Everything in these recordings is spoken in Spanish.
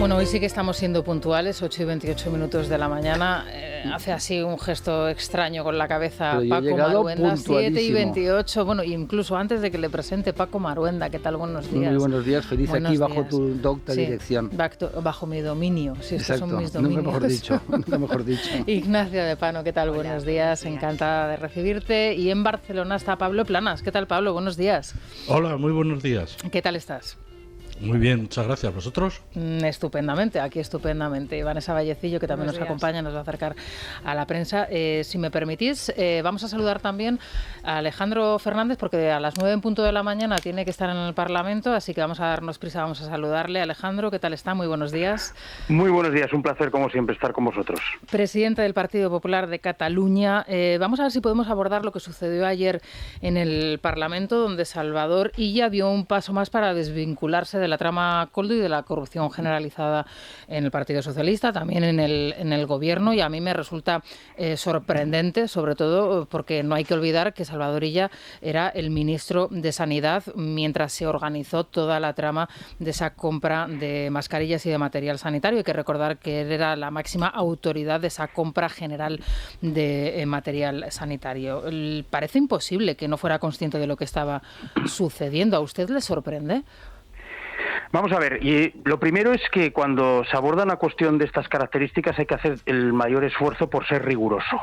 Bueno, hoy sí que estamos siendo puntuales, 8 y 28 minutos de la mañana. Hace así un gesto extraño con la cabeza Paco Maruenda, 7 y 28. Bueno, incluso antes de que le presente Paco Maruenda, ¿qué tal? Buenos días. Muy buenos días, feliz buenos aquí días. Bajo tu docta dirección. Bajo mi dominio, si estos son mis dominios. Nunca mejor dicho. Ignacia de Pano, ¿qué tal? Hola, buenos días, encantada de recibirte. Y en Barcelona está Pablo Planas. ¿Qué tal, Pablo? Buenos días. Hola, muy buenos días. ¿Qué tal estás? Muy bien, muchas gracias. ¿Vosotros? Estupendamente, aquí estupendamente. Y Vanessa Vallecillo, que también nos acompaña, nos va a acercar a la prensa. Si me permitís, vamos a saludar también a Alejandro Fernández, porque a las 9 en punto de la mañana tiene que estar en el Parlamento, así que vamos a darnos prisa, vamos a saludarle. Alejandro, ¿qué tal está? Muy buenos días. Muy buenos días, un placer como siempre estar con vosotros. Presidente del Partido Popular de Cataluña. Vamos a ver si podemos abordar lo que sucedió ayer en el Parlamento, donde Salvador Illa dio un paso más para desvincularse de la trama Koldo y de la corrupción generalizada en el Partido Socialista, también en el Gobierno, y a mí me resulta sorprendente, sobre todo porque no hay que olvidar que Salvador Illa era el ministro de Sanidad mientras se organizó toda la trama de esa compra de mascarillas y de material sanitario. Hay que recordar que él era la máxima autoridad de esa compra general de material sanitario. Parece imposible que no fuera consciente de lo que estaba sucediendo. ¿A usted le sorprende? Vamos a ver, y lo primero es que cuando se aborda una cuestión de estas características hay que hacer el mayor esfuerzo por ser riguroso.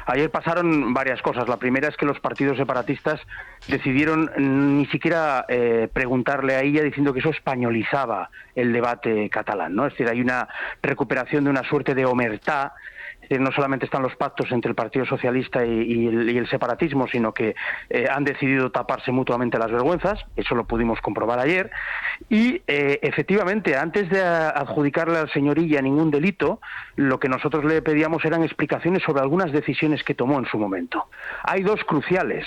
Ayer pasaron varias cosas. La primera es que los partidos separatistas decidieron ni siquiera preguntarle a ella, diciendo que eso españolizaba el debate catalán, ¿no? Es decir, hay una recuperación de una suerte de omertá. No solamente están los pactos entre el Partido Socialista y el separatismo, sino que han decidido taparse mutuamente las vergüenzas. Eso lo pudimos comprobar ayer. Y efectivamente, antes de adjudicarle al señor Illa ningún delito, lo que nosotros le pedíamos eran explicaciones sobre algunas decisiones que tomó en su momento. Hay dos cruciales.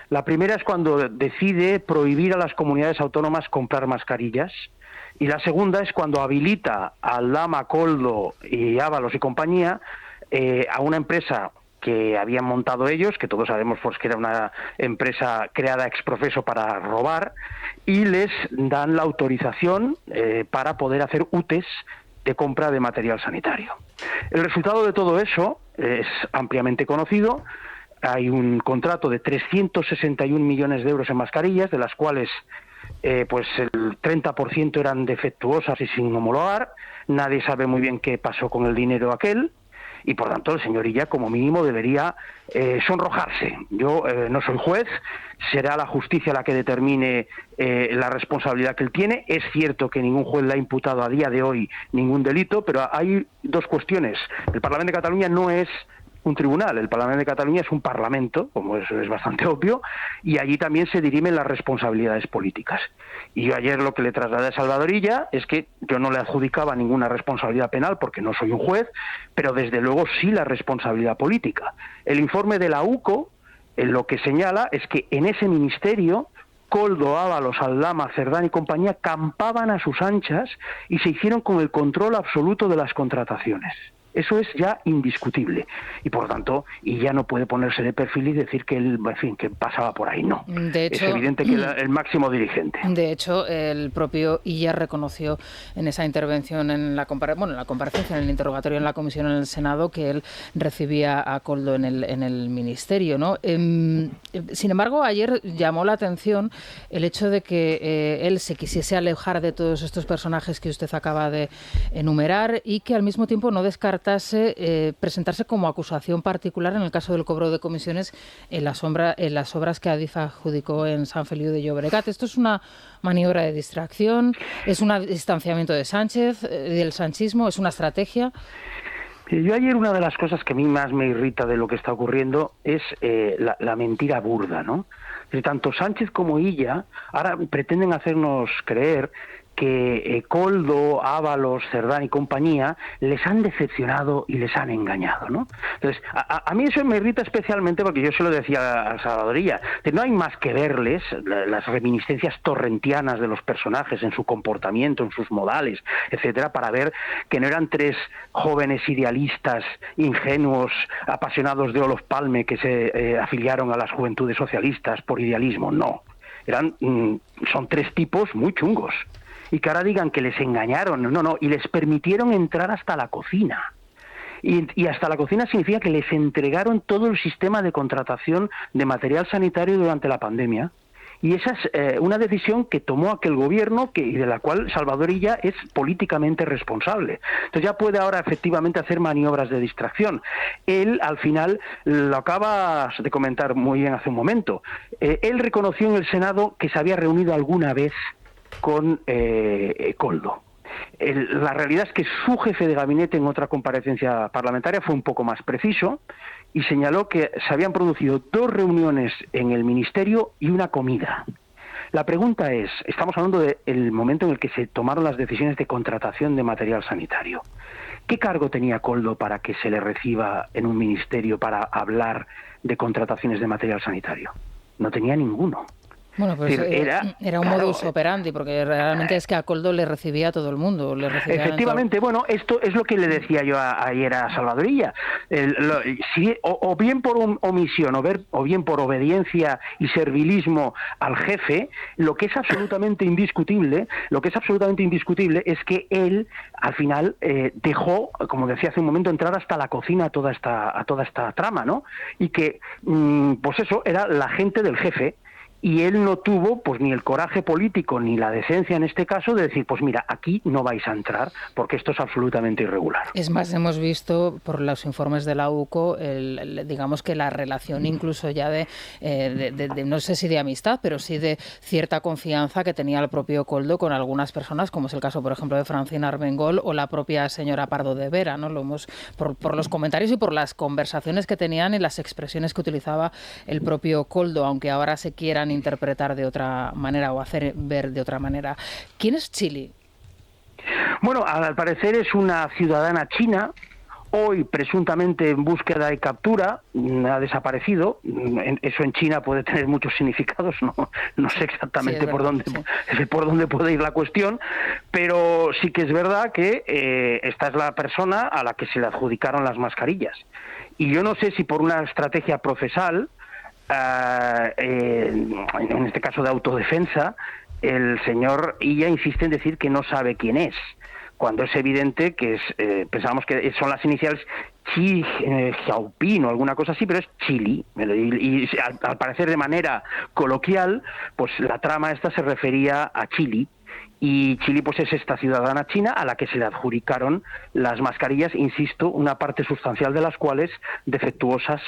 La primera es cuando decide prohibir a las comunidades autónomas comprar mascarillas. Y la segunda es cuando habilita a Aldama, Koldo y Ábalos y compañía a una empresa que habían montado ellos, que todos sabemos pues que era una empresa creada ex profeso para robar, y les dan la autorización para poder hacer UTEs de compra de material sanitario. El resultado de todo eso es ampliamente conocido. Hay un contrato de 361 millones de euros en mascarillas, de las cuales pues el 30% eran defectuosas y sin homologar. Nadie sabe muy bien qué pasó con el dinero aquel. Y por tanto el señor Illa como mínimo debería sonrojarse. Yo no soy juez, será la justicia la que determine la responsabilidad que él tiene. Es cierto que ningún juez le ha imputado a día de hoy ningún delito, pero hay dos cuestiones. El Parlamento de Cataluña no es un tribunal, el Parlamento de Cataluña es un parlamento, como eso es bastante obvio, y allí también se dirimen las responsabilidades políticas. Y yo ayer lo que le trasladé a Salvador Illa es que yo no le adjudicaba ninguna responsabilidad penal porque no soy un juez, pero desde luego sí la responsabilidad política. El informe de la UCO lo que señala es que en ese ministerio Koldo, Ábalos, Aldama, Cerdán y compañía campaban a sus anchas y se hicieron con el control absoluto de las contrataciones. Eso es ya indiscutible y por tanto y ya no puede ponerse de perfil y decir que él, en fin, que pasaba por ahí. No, de hecho, es evidente que el máximo dirigente. De hecho, el propio Illa reconoció en esa intervención en la comparecencia, en el interrogatorio en la comisión en el Senado, que él recibía a Koldo en el ministerio, ¿no? Sin embargo, ayer llamó la atención el hecho de que él se quisiese alejar de todos estos personajes que usted acaba de enumerar y que al mismo tiempo no descartase presentarse como acusación particular en el caso del cobro de comisiones en las obras que Adif adjudicó en Sant Feliu de Llobregat. Esto es una maniobra de distracción, es un distanciamiento de Sánchez, del sanchismo, es una estrategia. Yo ayer una de las cosas que a mí más me irrita de lo que está ocurriendo es la mentira burda, ¿no? Tanto Sánchez como Illa ahora pretenden hacernos creer que Koldo, Ábalos, Cerdán y compañía les han decepcionado y les han engañado, ¿no? Entonces, a mí eso me irrita especialmente porque yo se lo decía a Salvador Illa, que no hay más que verles las reminiscencias torrentianas de los personajes en su comportamiento, en sus modales, etcétera, para ver que no eran tres jóvenes idealistas, ingenuos, apasionados de Olof Palme que se afiliaron a las Juventudes Socialistas por idealismo, no. Son tres tipos muy chungos. y que ahora digan que les engañaron, no, y les permitieron entrar hasta la cocina. Y hasta la cocina significa que les entregaron todo el sistema de contratación de material sanitario durante la pandemia. Y esa es una decisión que tomó aquel gobierno y de la cual Salvador Illa es políticamente responsable. Entonces ya puede ahora efectivamente hacer maniobras de distracción. Él, al final, lo acabas de comentar muy bien hace un momento, él reconoció en el Senado que se había reunido alguna vez con Koldo. La realidad es que su jefe de gabinete en otra comparecencia parlamentaria fue un poco más preciso y señaló que se habían producido 2 reuniones en el ministerio y una comida. La pregunta es, estamos hablando del momento en el que se tomaron las decisiones de contratación de material sanitario. ¿Qué cargo tenía Koldo para que se le reciba en un ministerio para hablar de contrataciones de material sanitario? No tenía ninguno. Bueno, pues era un modus operandi, porque realmente es que a Koldo le recibía a todo el mundo. Efectivamente, bueno, esto es lo que le decía yo ayer a Salvador Illa. O bien por omisión o bien por obediencia y servilismo al jefe, lo que es absolutamente indiscutible es que él, al final, dejó, como decía hace un momento, entrar hasta la cocina a toda esta trama, ¿no? Y que, pues eso, era la gente del jefe. Y él no tuvo pues ni el coraje político ni la decencia en este caso de decir, pues mira, aquí no vais a entrar porque esto es absolutamente irregular. Es más, hemos visto por los informes de la UCO, digamos que la relación incluso ya de no sé si de amistad, pero sí de cierta confianza que tenía el propio Koldo con algunas personas, como es el caso, por ejemplo, de Francina Armengol o la propia señora Pardo de Vera, ¿no? Lo hemos por los comentarios y por las conversaciones que tenían y las expresiones que utilizaba el propio Koldo, aunque ahora se quieran interpretar de otra manera o hacer ver de otra manera. ¿Quién es Chili? Bueno, al parecer es una ciudadana china, hoy presuntamente en búsqueda y captura, ha desaparecido. Eso en China puede tener muchos significados, no sé exactamente por dónde puede ir la cuestión, pero sí que es verdad que esta es la persona a la que se le adjudicaron las mascarillas. Y yo no sé si por una estrategia procesal, en este caso de autodefensa, el señor Illa insiste en decir que no sabe quién es, cuando es evidente que pensábamos que son las iniciales Xi Xiaoping o alguna cosa así, pero es Chili, y al parecer de manera coloquial, pues la trama esta se refería a Chile. Y Chile pues es esta ciudadana china a la que se le adjudicaron las mascarillas, insisto, una parte sustancial de las cuales defectuosas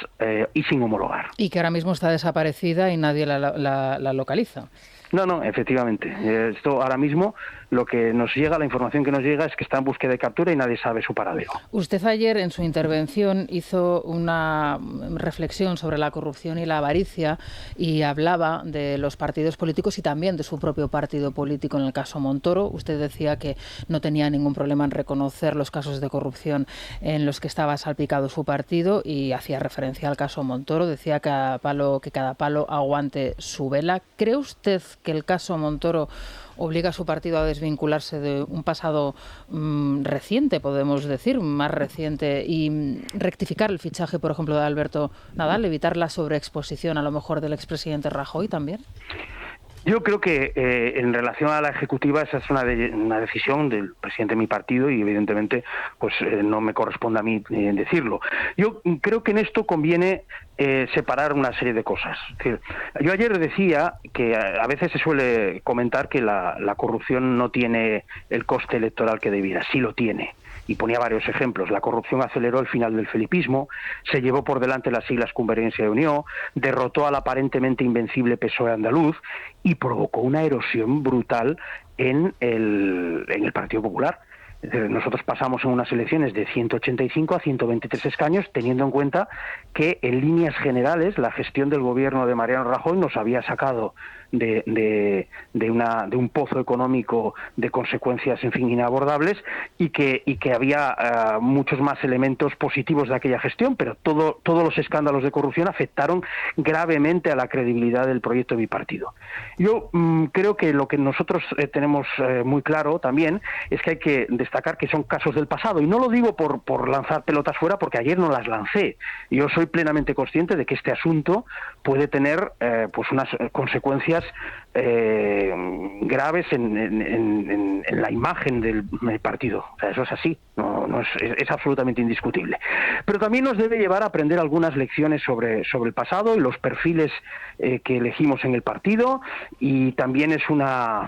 y sin homologar. Y que ahora mismo está desaparecida y nadie la localiza. No, efectivamente. Esto ahora mismo, lo que nos llega, la información que nos llega es que está en búsqueda de captura y nadie sabe su paradero. Usted ayer en su intervención hizo una reflexión sobre la corrupción y la avaricia y hablaba de los partidos políticos y también de su propio partido político en el caso Montoro. Usted decía que no tenía ningún problema en reconocer los casos de corrupción en los que estaba salpicado su partido y hacía referencia al caso Montoro. Decía que cada palo aguante su vela. ¿Cree usted que el caso Montoro obliga a su partido a desvincularse de un pasado reciente, podemos decir, más reciente, y rectificar el fichaje, por ejemplo, de Alberto Nadal, evitar la sobreexposición a lo mejor del expresidente Rajoy también? Yo creo que en relación a la ejecutiva esa es una decisión del presidente de mi partido y evidentemente pues no me corresponde a mí decirlo. Yo creo que en esto conviene separar una serie de cosas. Es decir, yo ayer decía que a veces se suele comentar que la corrupción no tiene el coste electoral que debiera. Sí lo tiene. Y ponía varios ejemplos. La corrupción aceleró el final del felipismo, se llevó por delante las siglas Convergencia y Unió, derrotó al aparentemente invencible PSOE andaluz y provocó una erosión brutal en el Partido Popular. Nosotros pasamos en unas elecciones de 185 a 123 escaños, teniendo en cuenta que en líneas generales la gestión del gobierno de Mariano Rajoy nos había sacado de un pozo económico de consecuencias, en fin, inabordables, y que había muchos más elementos positivos de aquella gestión, pero todos los escándalos de corrupción afectaron gravemente a la credibilidad del proyecto bipartido. Yo creo que lo que nosotros tenemos muy claro también es que hay que destacar que son casos del pasado, y no lo digo por lanzar pelotas fuera, porque ayer no las lancé. Yo soy plenamente consciente de que este asunto puede tener pues unas consecuencias consecuencias graves en la imagen del partido. O sea, eso es así, es absolutamente indiscutible. Pero también nos debe llevar a aprender algunas lecciones sobre el pasado y los perfiles que elegimos en el partido, y también es una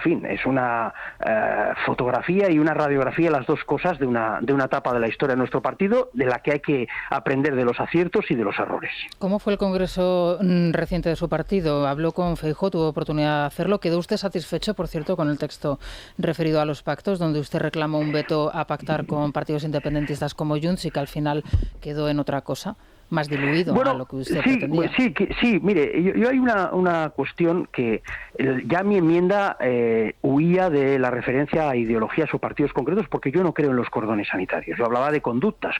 fotografía y una radiografía, las dos cosas, de una etapa de la historia de nuestro partido, de la que hay que aprender de los aciertos y de los errores. ¿Cómo fue el congreso reciente de su partido? Habló con Feijóo, tuvo oportunidad de hacerlo. ¿Quedó usted satisfecho, por cierto, con el texto referido a los pactos, donde usted reclamó un veto a pactar con partidos independentistas como Junts y que al final quedó en otra cosa, más diluido a lo que usted pretendía? Sí, mire, yo hay una cuestión que ya mi enmienda huía de la referencia a ideologías o partidos concretos, porque yo no creo en los cordones sanitarios. Yo hablaba de conductas,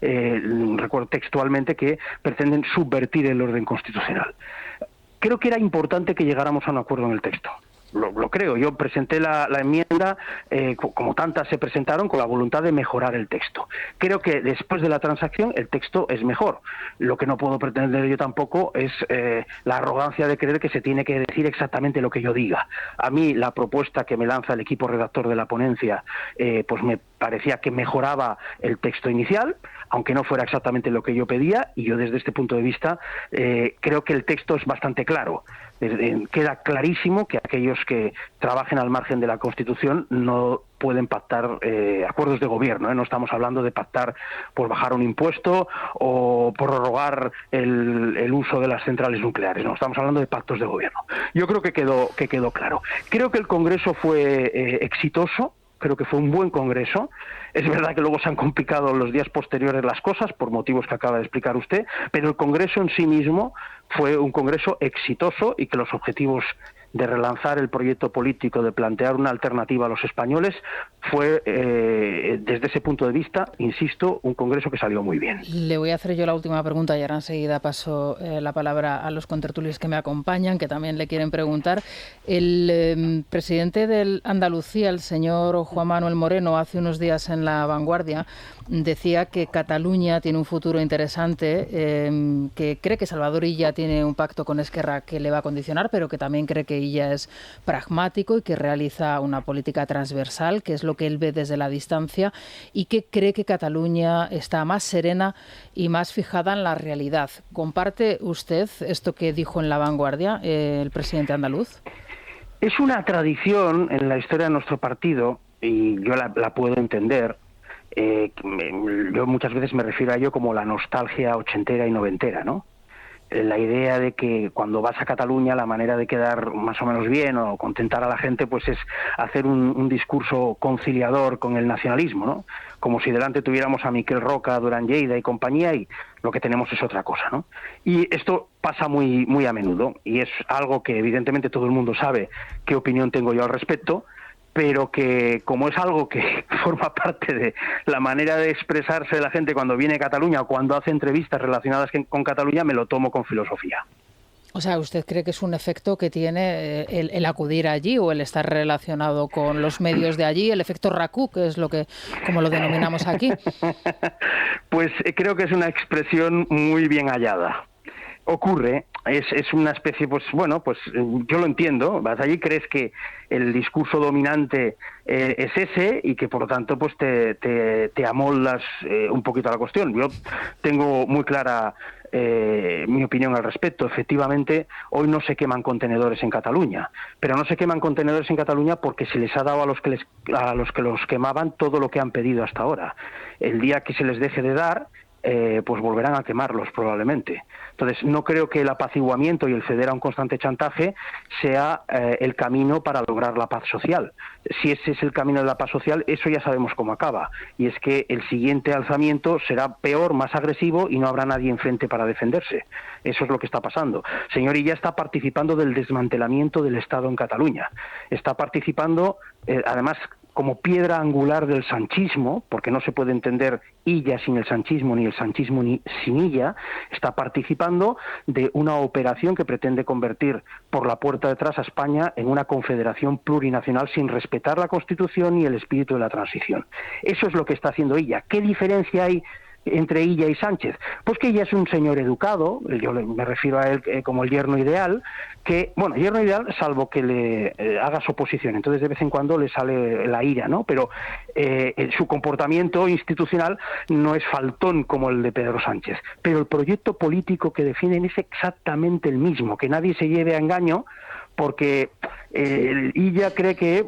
recuerdo textualmente, que pretenden subvertir el orden constitucional. Creo que era importante que llegáramos a un acuerdo en el texto. Lo creo. Yo presenté la enmienda, como tantas se presentaron, con la voluntad de mejorar el texto. Creo que después de la transacción el texto es mejor. Lo que no puedo pretender yo tampoco es la arrogancia de creer que se tiene que decir exactamente lo que yo diga. A mí la propuesta que me lanza el equipo redactor de la ponencia pues me parecía que mejoraba el texto inicial, aunque no fuera exactamente lo que yo pedía, y yo desde este punto de vista creo que el texto es bastante claro. Queda clarísimo que aquellos que trabajen al margen de la Constitución no pueden pactar acuerdos de gobierno, ¿eh? No estamos hablando de pactar por bajar un impuesto o prorrogar el uso de las centrales nucleares, no, estamos hablando de pactos de gobierno. Yo creo que quedó claro. Creo que el Congreso fue exitoso. Creo que fue un buen congreso. Es verdad que luego se han complicado los días posteriores las cosas, por motivos que acaba de explicar usted, pero el congreso en sí mismo fue un congreso exitoso, y que los objetivos de relanzar el proyecto político, de plantear una alternativa a los españoles, fue, desde ese punto de vista, insisto, un congreso que salió muy bien. Le voy a hacer yo la última pregunta y ahora enseguida paso la palabra a los contertulios que me acompañan, que también le quieren preguntar. El presidente de Andalucía, el señor Juan Manuel Moreno, hace unos días en La Vanguardia decía que Cataluña tiene un futuro interesante, que cree que Salvador Illa tiene un pacto con Esquerra que le va a condicionar, pero que también cree que Illa es pragmático y que realiza una política transversal, que es lo que él ve desde la distancia, y que cree que Cataluña está más serena y más fijada en la realidad. ¿Comparte usted esto que dijo en La Vanguardia el presidente andaluz? Es una tradición en la historia de nuestro partido, y yo la puedo entender. Yo muchas veces me refiero a ello como la nostalgia ochentera y noventera, ¿no? La idea de que cuando vas a Cataluña la manera de quedar más o menos bien o contentar a la gente pues es hacer un discurso conciliador con el nacionalismo, ¿no? Como si delante tuviéramos a Miquel Roca, Duran Lleida y compañía, y lo que tenemos es otra cosa, ¿no? Y esto pasa muy, muy a menudo, y es algo que evidentemente todo el mundo sabe qué opinión tengo yo al respecto, pero que como es algo que forma parte de la manera de expresarse de la gente cuando viene a Cataluña o cuando hace entrevistas relacionadas con Cataluña, me lo tomo con filosofía. O sea, ¿usted cree que es un efecto que tiene el acudir allí o el estar relacionado con los medios de allí, el efecto RACU, que es como lo denominamos aquí? Pues creo que es una expresión muy bien hallada. Ocurre, es una especie, pues bueno, pues yo lo entiendo, vas allí, crees que el discurso dominante es ese y que por lo tanto pues te amoldas un poquito a la cuestión. Yo tengo muy clara mi opinión al respecto. Efectivamente, hoy no se queman contenedores en Cataluña, pero no se queman contenedores en Cataluña porque se les ha dado a los que los quemaban todo lo que han pedido hasta ahora. El día que se les deje de dar, pues volverán a quemarlos probablemente. Entonces, no creo que el apaciguamiento y el ceder a un constante chantaje sea el camino para lograr la paz social. Si ese es el camino de la paz social, eso ya sabemos cómo acaba. Y es que el siguiente alzamiento será peor, más agresivo, y no habrá nadie enfrente para defenderse. Eso es lo que está pasando. Señor Illa está participando del desmantelamiento del Estado en Cataluña. Está participando, además, como piedra angular del sanchismo, porque no se puede entender Illa sin el sanchismo, ni el sanchismo sin Illa. Está participando de una operación que pretende convertir por la puerta de atrás a España en una confederación plurinacional sin respetar la Constitución ni el espíritu de la transición. Eso es lo que está haciendo Illa. ¿Qué diferencia hay entre Illa y Sánchez? Pues que Illa es un señor educado, yo me refiero a él como el yerno ideal, que, bueno, yerno ideal salvo que le hagas oposición, entonces de vez en cuando le sale la ira, ¿no? Pero su comportamiento institucional no es faltón como el de Pedro Sánchez, pero el proyecto político que defienden es exactamente el mismo, que nadie se lleve a engaño, porque Illa cree que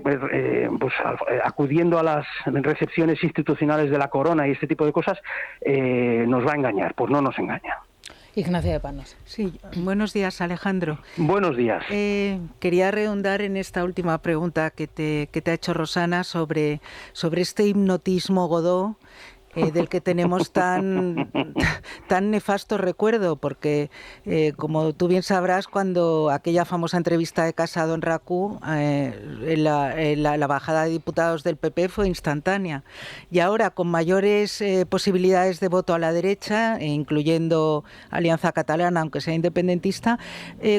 acudiendo a las recepciones institucionales de la corona y este tipo de cosas nos va a engañar. Pues no nos engaña. Ignacia de Panos. Sí, buenos días, Alejandro. Buenos días. Quería redundar en esta última pregunta que te ha hecho Rosana sobre este hipnotismo Godó, del que tenemos tan nefasto recuerdo, porque como tú bien sabrás, cuando aquella famosa entrevista de Casado en RACU, la bajada de diputados del PP fue instantánea, y ahora con mayores posibilidades de voto a la derecha, incluyendo Alianza Catalana, aunque sea independentista,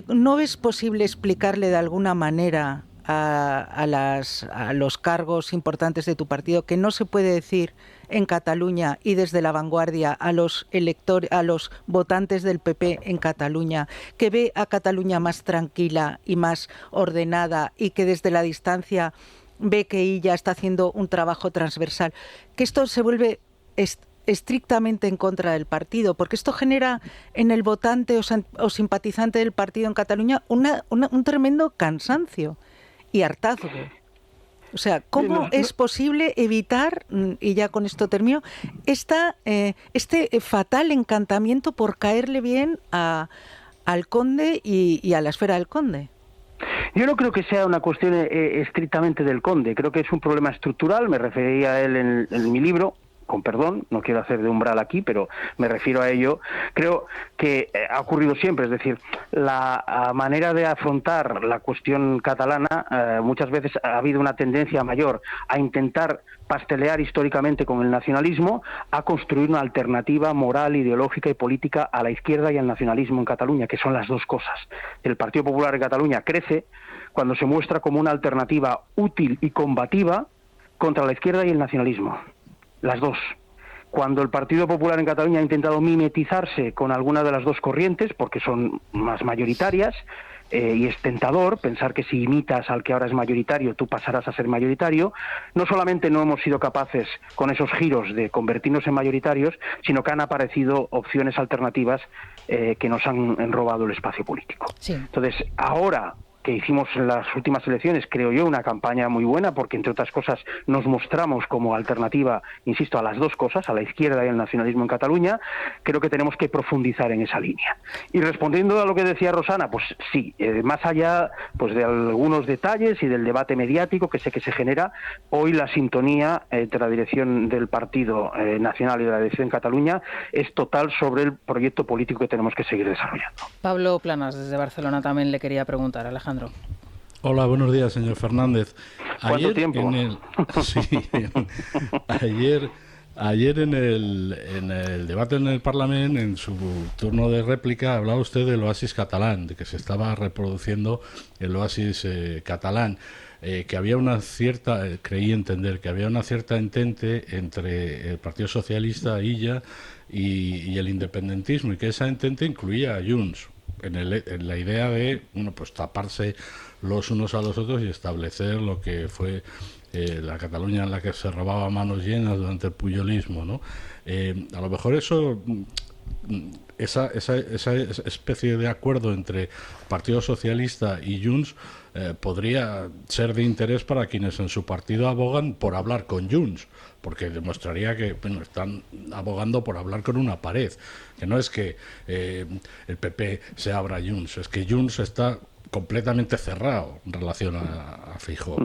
¿no es posible explicarle de alguna manera a los cargos importantes de tu partido que no se puede decir en Cataluña y desde La Vanguardia a los electores, a los votantes del PP en Cataluña, que ve a Cataluña más tranquila y más ordenada y que desde la distancia ve que ella está haciendo un trabajo transversal, que esto se vuelve estrictamente en contra del partido, porque esto genera en el votante o simpatizante del partido en Cataluña un tremendo cansancio y hartazgo? O sea, ¿cómo es posible evitar, y ya con esto termino, este fatal encantamiento por caerle bien al conde y a la esfera del conde? Yo no creo que sea una cuestión estrictamente del conde, creo que es un problema estructural, me refería a él en mi libro, con perdón, no quiero hacer de umbral aquí, pero me refiero a ello. Creo que ha ocurrido siempre, es decir, la manera de afrontar la cuestión catalana, muchas veces ha habido una tendencia mayor a intentar pastelear históricamente con el nacionalismo, a construir una alternativa moral, ideológica y política a la izquierda y al nacionalismo en Cataluña, que son las dos cosas. El Partido Popular en Cataluña crece cuando se muestra como una alternativa útil y combativa contra la izquierda y el nacionalismo. Las dos. Cuando el Partido Popular en Cataluña ha intentado mimetizarse con alguna de las dos corrientes, porque son más mayoritarias, y es tentador pensar que si imitas al que ahora es mayoritario, tú pasarás a ser mayoritario, no solamente no hemos sido capaces con esos giros de convertirnos en mayoritarios, sino que han aparecido opciones alternativas que nos han robado el espacio político. Sí. Entonces, ahora que hicimos en las últimas elecciones, creo yo, una campaña muy buena, porque entre otras cosas nos mostramos como alternativa, insisto, a las dos cosas, a la izquierda y al nacionalismo en Cataluña. Creo que tenemos que profundizar en esa línea. Y respondiendo a lo que decía Rosana, pues sí, más allá pues de algunos detalles y del debate mediático que sé que se genera, hoy la sintonía entre la dirección del Partido Nacional y la dirección en Cataluña es total sobre el proyecto político que tenemos que seguir desarrollando. Pablo Planas, desde Barcelona, también le quería preguntar, Alejandro. Hola, buenos días, señor Fernández. ¿Cuánto tiempo? Ayer en el debate en el Parlamento, en su turno de réplica, hablaba usted del oasis catalán, de que se estaba reproduciendo el oasis catalán, que había una cierta, creí entender, que había una cierta entente entre el Partido Socialista, Illa, y el independentismo, y que esa entente incluía a Junts, en la idea de pues taparse los unos a los otros y establecer lo que fue la Cataluña en la que se robaba manos llenas durante el pujolismo, ¿no? A lo mejor esa especie de acuerdo entre Partido Socialista y Junts podría ser de interés para quienes en su partido abogan por hablar con Junts, porque demostraría que están abogando por hablar con una pared, que no es que el PP se abra a Junts, es que Junts está completamente cerrado en relación a Feijóo.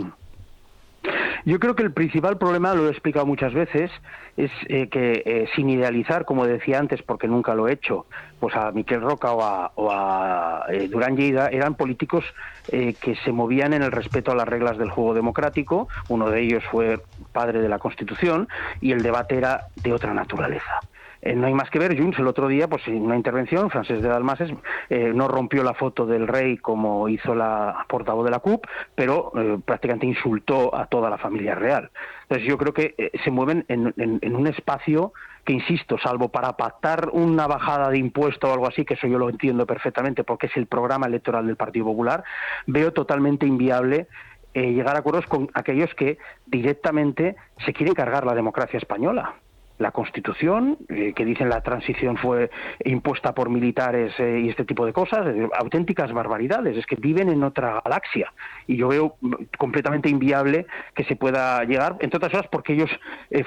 Yo creo que el principal problema, lo he explicado muchas veces, es que sin idealizar, como decía antes, porque nunca lo he hecho, pues a Miquel Roca o a Durán Lleida, eran políticos que se movían en el respeto a las reglas del juego democrático. Uno de ellos fue padre de la Constitución y el debate era de otra naturaleza. no hay más que ver. Junts el otro día, pues en una intervención, Francesc de Dalmases no rompió la foto del rey como hizo la portavoz de la CUP, pero prácticamente insultó a toda la familia real. Entonces yo creo que se mueven en un espacio que, insisto, salvo para pactar una bajada de impuesto o algo así, que eso yo lo entiendo perfectamente porque es el programa electoral del Partido Popular, veo totalmente inviable llegar a acuerdos con aquellos que directamente se quieren cargar la democracia española. La Constitución, que dicen la transición fue impuesta por militares y este tipo de cosas, auténticas barbaridades, es que viven en otra galaxia. Y yo veo completamente inviable que se pueda llegar, entre otras cosas porque ellos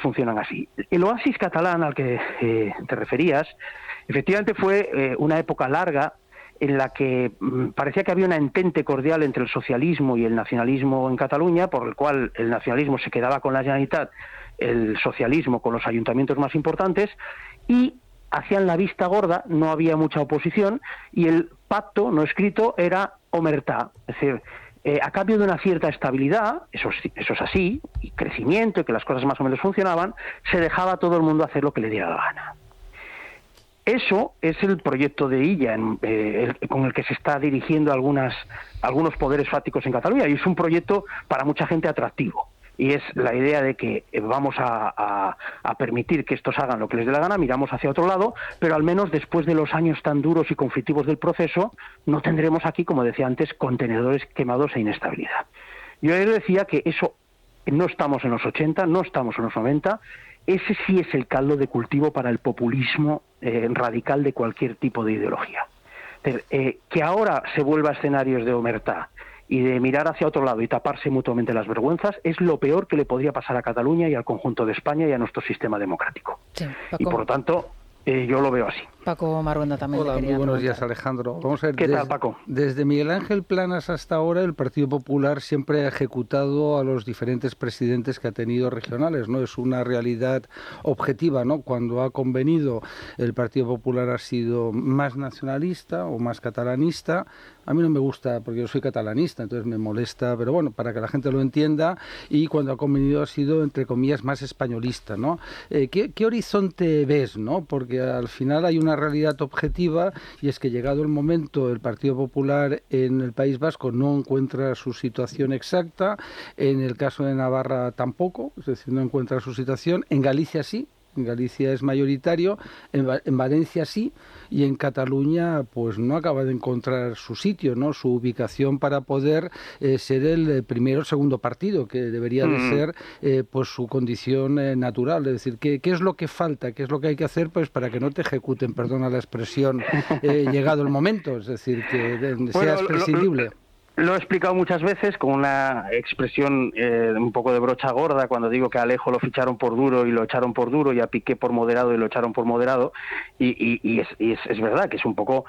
funcionan así. El oasis catalán al que te referías, efectivamente fue una época larga en la que parecía que había una entente cordial entre el socialismo y el nacionalismo en Cataluña, por el cual el nacionalismo se quedaba con la Generalitat, el socialismo con los ayuntamientos más importantes, y hacían la vista gorda, no había mucha oposición, y el pacto no escrito era omertà, es decir, a cambio de una cierta estabilidad, eso es así, y crecimiento, y que las cosas más o menos funcionaban, se dejaba a todo el mundo hacer lo que le diera la gana. Eso es el proyecto de Illa, con el que se está dirigiendo algunos poderes fácticos en Cataluña, y es un proyecto para mucha gente atractivo. Y es la idea de que vamos a permitir que estos hagan lo que les dé la gana, miramos hacia otro lado, pero al menos después de los años tan duros y conflictivos del proceso, no tendremos aquí, como decía antes, contenedores quemados e inestabilidad. Yo ayer decía que eso no estamos en los 80, no estamos en los 90, ese sí es el caldo de cultivo para el populismo radical de cualquier tipo de ideología. Que ahora se vuelva a escenarios de omertà y de mirar hacia otro lado y taparse mutuamente las vergüenzas es lo peor que le podría pasar a Cataluña y al conjunto de España y a nuestro sistema democrático. Sí, y por lo tanto, yo lo veo así. Paco Marhuenda también. Hola, muy buenos días, Alejandro. Vamos a ver, ¿Qué tal, Paco? Desde Miguel Ángel Planas hasta ahora, el Partido Popular siempre ha ejecutado a los diferentes presidentes que ha tenido regionales, ¿no? Es una realidad objetiva, ¿no? Cuando ha convenido, el Partido Popular ha sido más nacionalista o más catalanista. A mí no me gusta, porque yo soy catalanista, entonces me molesta, pero bueno, para que la gente lo entienda. Y cuando ha convenido ha sido, entre comillas, más españolista, ¿no? ¿Qué horizonte ves, no? Porque al final hay una realidad objetiva, y es que llegado el momento el Partido Popular en el País Vasco no encuentra su situación exacta, en el caso de Navarra tampoco, es decir, no encuentra su situación, en Galicia sí. En Galicia es mayoritario, en Valencia sí, y en Cataluña pues no acaba de encontrar su sitio, ¿no? Su ubicación para poder ser el primero o segundo partido, que debería de ser pues su condición natural. Es decir, ¿qué es lo que falta? ¿Qué es lo que hay que hacer pues para que no te ejecuten, perdona la expresión, llegado el momento? Es decir, que seas prescindible. Lo he explicado muchas veces con una expresión un poco de brocha gorda cuando digo que a Alejo lo ficharon por duro y lo echaron por duro, y a Piqué por moderado y lo echaron por moderado, y es verdad que es un poco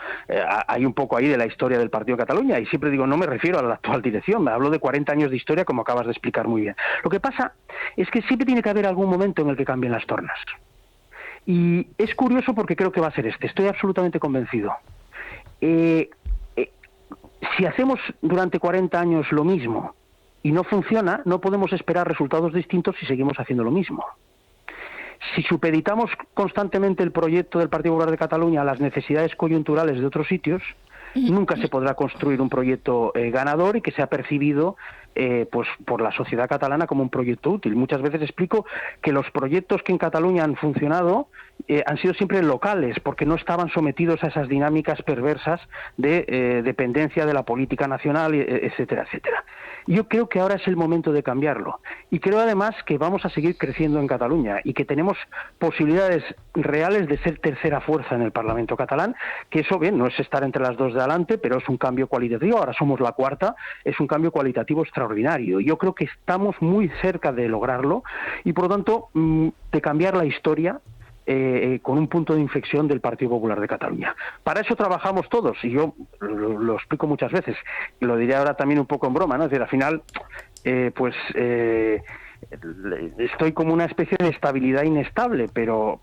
hay un poco ahí de la historia del partido de Cataluña, y siempre digo, no me refiero a la actual dirección, me hablo de 40 años de historia, como acabas de explicar muy bien. Lo que pasa es que siempre tiene que haber algún momento en el que cambien las tornas, y es curioso porque creo que va a ser estoy absolutamente convencido. Si hacemos durante 40 años lo mismo y no funciona, no podemos esperar resultados distintos si seguimos haciendo lo mismo. Si supeditamos constantemente el proyecto del Partido Popular de Cataluña a las necesidades coyunturales de otros sitios, nunca se podrá construir un proyecto ganador y que sea percibido pues por la sociedad catalana como un proyecto útil. Muchas veces explico que los proyectos que en Cataluña han funcionado han sido siempre locales, porque no estaban sometidos a esas dinámicas perversas de dependencia de la política nacional, etcétera, etcétera. Yo creo que ahora es el momento de cambiarlo, y creo además que vamos a seguir creciendo en Cataluña y que tenemos posibilidades reales de ser tercera fuerza en el Parlamento catalán, que eso bien, no es estar entre las dos de adelante, pero es un cambio cualitativo. Ahora somos la cuarta, es un cambio cualitativo extraordinario. Yo creo que estamos muy cerca de lograrlo y por lo tanto de cambiar la historia con un punto de inflexión del Partido Popular de Cataluña. Para eso trabajamos todos, y yo lo explico muchas veces, lo diré ahora también un poco en broma, ¿no? Es decir, al final, estoy como una especie de estabilidad inestable, pero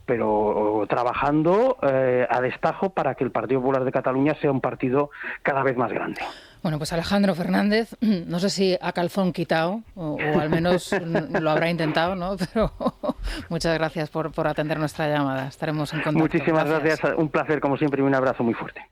trabajando a destajo para que el Partido Popular de Cataluña sea un partido cada vez más grande. Bueno, pues Alejandro Fernández, no sé si a calzón quitado, o al menos lo habrá intentado, ¿no? Pero Muchas gracias por atender nuestra llamada. Estaremos en contacto. Muchísimas gracias. Un placer, como siempre, y un abrazo muy fuerte.